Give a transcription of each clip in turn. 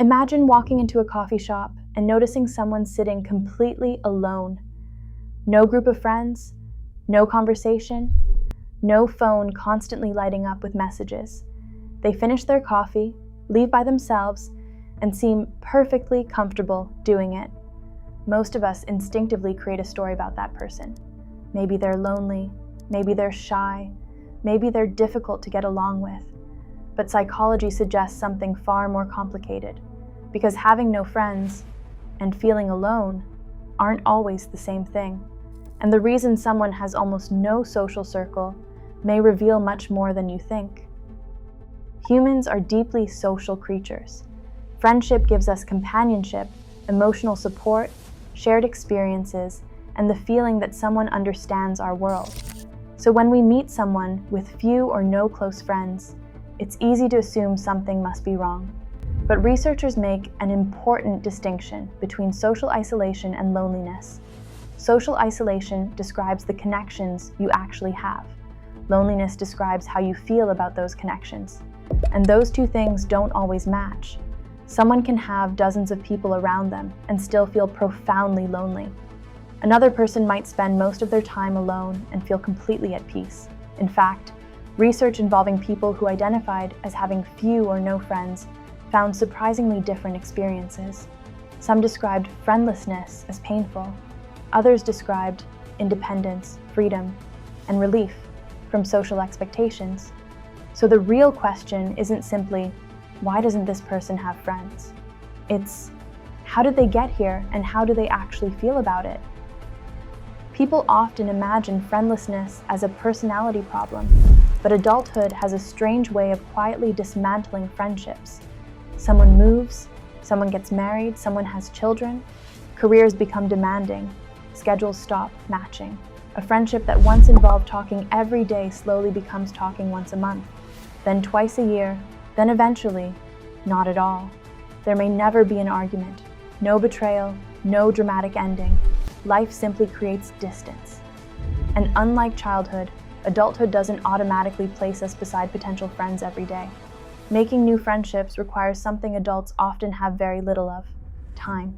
Imagine walking into a coffee shop and noticing someone sitting completely alone. No group of friends, no conversation, no phone constantly lighting up with messages. They finish their coffee, leave by themselves, and seem perfectly comfortable doing it. Most of us instinctively create a story about that person. Maybe they're lonely, maybe they're shy, maybe they're difficult to get along with. But psychology suggests something far more complicated, because having no friends and feeling alone aren't always the same thing. And the reason someone has almost no social circle may reveal much more than you think. Humans are deeply social creatures. Friendship gives us companionship, emotional support, shared experiences, and the feeling that someone understands our world. So when we meet someone with few or no close friends, it's easy to assume something must be wrong. But researchers make an important distinction between social isolation and loneliness. Social isolation describes the connections you actually have. Loneliness describes how you feel about those connections. And those two things don't always match. Someone can have dozens of people around them and still feel profoundly lonely. Another person might spend most of their time alone and feel completely at peace. In fact, research involving people who identified as having few or no friends found surprisingly different experiences. Some described friendlessness as painful. Others described independence, freedom, and relief from social expectations. So the real question isn't simply, why doesn't this person have friends? It's, how did they get here and how do they actually feel about it? People often imagine friendlessness as a personality problem, but adulthood has a strange way of quietly dismantling friendships. Someone moves, someone gets married, someone has children, careers become demanding, schedules stop matching. A friendship that once involved talking every day slowly becomes talking once a month, then twice a year, then eventually, not at all. There may never be an argument, no betrayal, no dramatic ending. Life simply creates distance. And unlike childhood, adulthood doesn't automatically place us beside potential friends every day. Making new friendships requires something adults often have very little of: time.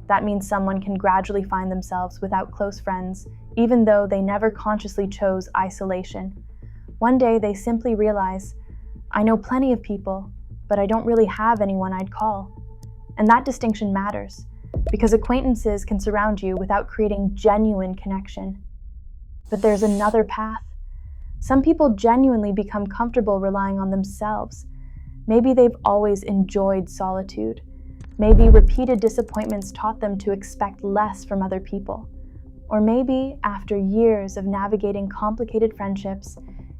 That means someone can gradually find themselves without close friends, even though they never consciously chose isolation. One day they simply realize, I know plenty of people, but I don't really have anyone I'd call. And that distinction matters, because acquaintances can surround you without creating genuine connection. But there's another path. Some people genuinely become comfortable relying on themselves. Maybe they've always enjoyed solitude. Maybe repeated disappointments taught them to expect less from other people. Or maybe, after years of navigating complicated friendships,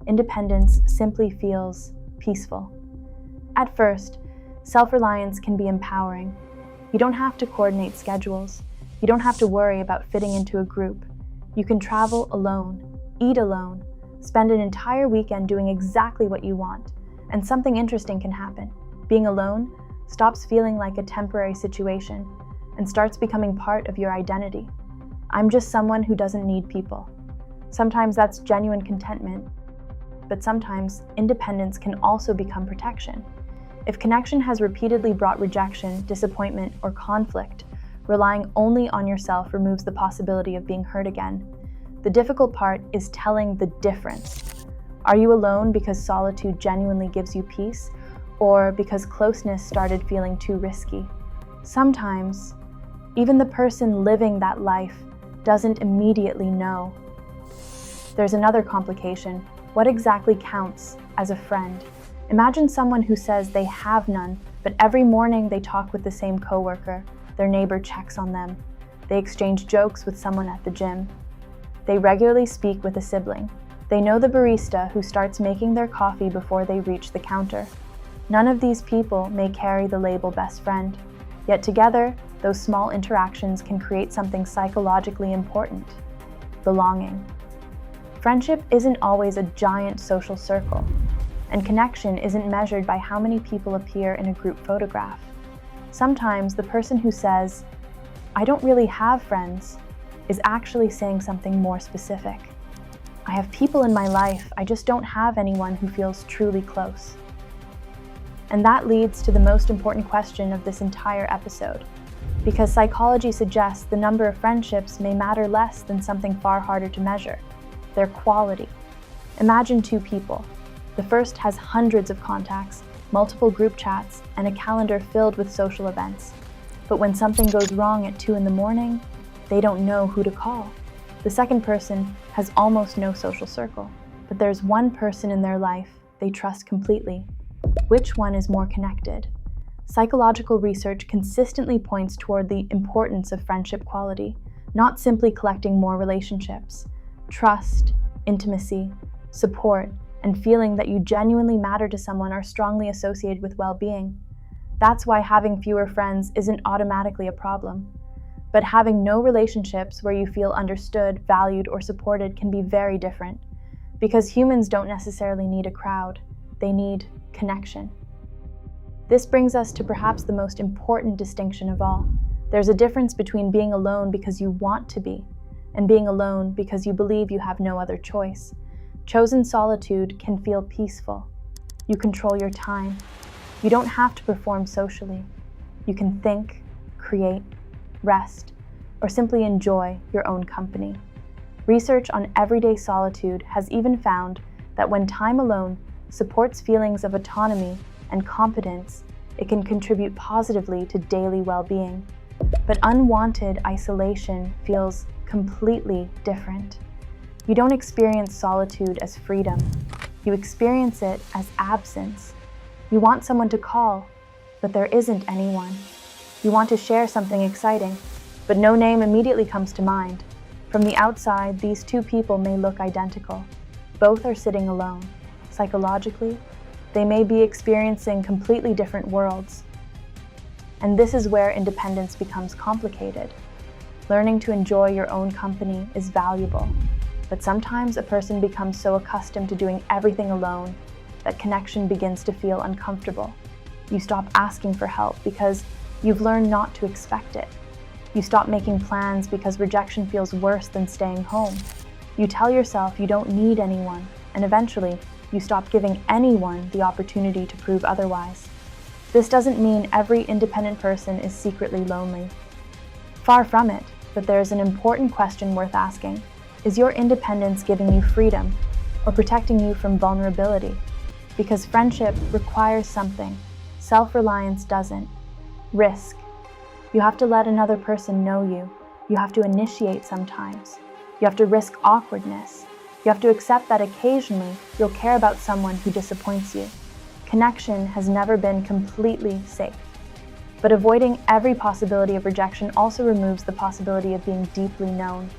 independence simply feels peaceful. At first, self-reliance can be empowering. You don't have to coordinate schedules. You don't have to worry about fitting into a group. You can travel alone, eat alone, spend an entire weekend doing exactly what you want, and something interesting can happen. Being alone stops feeling like a temporary situation and starts becoming part of your identity. I'm just someone who doesn't need people. Sometimes that's genuine contentment, but sometimes independence can also become protection. If connection has repeatedly brought rejection, disappointment, or conflict, relying only on yourself removes the possibility of being hurt again. The difficult part is telling the difference. Are you alone because solitude genuinely gives you peace, or because closeness started feeling too risky? Sometimes, even the person living that life doesn't immediately know. There's another complication. What exactly counts as a friend? Imagine someone who says they have none, but every morning they talk with the same coworker. Their neighbor checks on them. They exchange jokes with someone at the gym. They regularly speak with a sibling. They know the barista who starts making their coffee before they reach the counter. None of these people may carry the label best friend, yet together, those small interactions can create something psychologically important: belonging. Friendship isn't always a giant social circle, and connection isn't measured by how many people appear in a group photograph. Sometimes the person who says, I don't really have friends, is actually saying something more specific. I have people in my life, I just don't have anyone who feels truly close. And that leads to the most important question of this entire episode, because psychology suggests the number of friendships may matter less than something far harder to measure: their quality. Imagine two people. The first has hundreds of contacts, multiple group chats, and a calendar filled with social events. But when something goes wrong at 2 a.m, they don't know who to call. The second person has almost no social circle, but there's one person in their life they trust completely. Which one is more connected? Psychological research consistently points toward the importance of friendship quality, not simply collecting more relationships. Trust, intimacy, support, and feeling that you genuinely matter to someone are strongly associated with well-being. That's why having fewer friends isn't automatically a problem. But having no relationships where you feel understood, valued, or supported can be very different, because humans don't necessarily need a crowd, they need connection. This brings us to perhaps the most important distinction of all. There's a difference between being alone because you want to be, and being alone because you believe you have no other choice. Chosen solitude can feel peaceful. You control your time. You don't have to perform socially. You can think, create, rest, or simply enjoy your own company. Research on everyday solitude has even found that when time alone supports feelings of autonomy and competence, it can contribute positively to daily well-being. But unwanted isolation feels completely different. You don't experience solitude as freedom. You experience it as absence. You want someone to call, but there isn't anyone. You want to share something exciting, but no name immediately comes to mind. From the outside, these two people may look identical. Both are sitting alone. Psychologically, they may be experiencing completely different worlds. And this is where independence becomes complicated. Learning to enjoy your own company is valuable, but sometimes a person becomes so accustomed to doing everything alone that connection begins to feel uncomfortable. You stop asking for help because you've learned not to expect it. You stop making plans because rejection feels worse than staying home. You tell yourself you don't need anyone, and eventually, you stop giving anyone the opportunity to prove otherwise. This doesn't mean every independent person is secretly lonely. Far from it, but there is an important question worth asking. Is your independence giving you freedom or protecting you from vulnerability? Because friendship requires something, self-reliance doesn't. Risk. You have to let another person know you. You have to initiate sometimes. You have to risk awkwardness. You have to accept that occasionally you'll care about someone who disappoints you. Connection has never been completely safe. But avoiding every possibility of rejection also removes the possibility of being deeply known.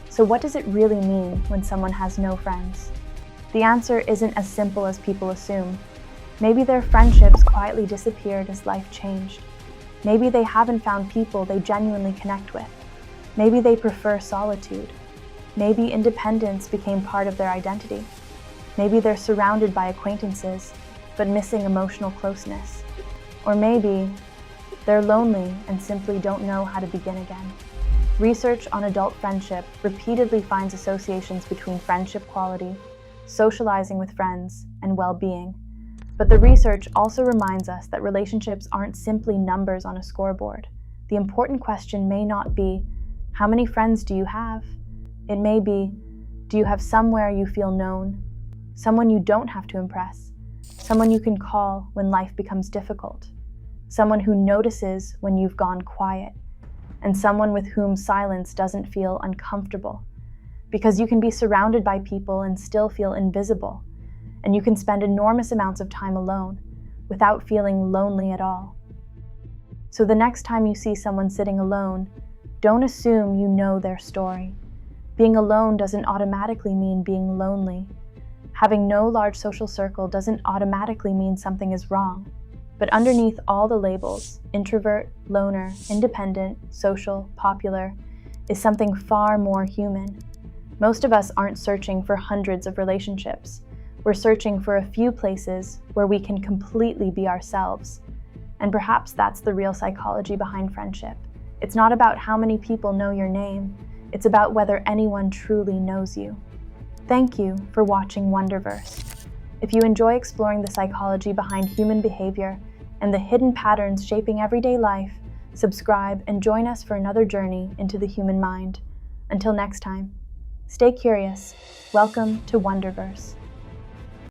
So what does it really mean when someone has no friends? The answer isn't as simple as people assume. Maybe their friendships quietly disappeared as life changed. Maybe they haven't found people they genuinely connect with. Maybe they prefer solitude. Maybe independence became part of their identity. Maybe they're surrounded by acquaintances, but missing emotional closeness. Or maybe they're lonely and simply don't know how to begin again. Research on adult friendship repeatedly finds associations between friendship quality, socializing with friends, and well-being. But the research also reminds us that relationships aren't simply numbers on a scoreboard. The important question may not be, how many friends do you have? It may be, do you have somewhere you feel known? Someone you don't have to impress? Someone you can call when life becomes difficult? Someone who notices when you've gone quiet? And someone with whom silence doesn't feel uncomfortable? Because you can be surrounded by people and still feel invisible. And you can spend enormous amounts of time alone without feeling lonely at all. So the next time you see someone sitting alone, don't assume you know their story. Being alone doesn't automatically mean being lonely. Having no large social circle doesn't automatically mean something is wrong. But underneath all the labels, introvert, loner, independent, social, popular, is something far more human. Most of us aren't searching for hundreds of relationships. We're searching for a few places where we can completely be ourselves. And perhaps that's the real psychology behind friendship. It's not about how many people know your name. It's about whether anyone truly knows you. Thank you for watching WonderVerse. If you enjoy exploring the psychology behind human behavior and the hidden patterns shaping everyday life, subscribe and join us for another journey into the human mind. Until next time, stay curious. Welcome to WonderVerse.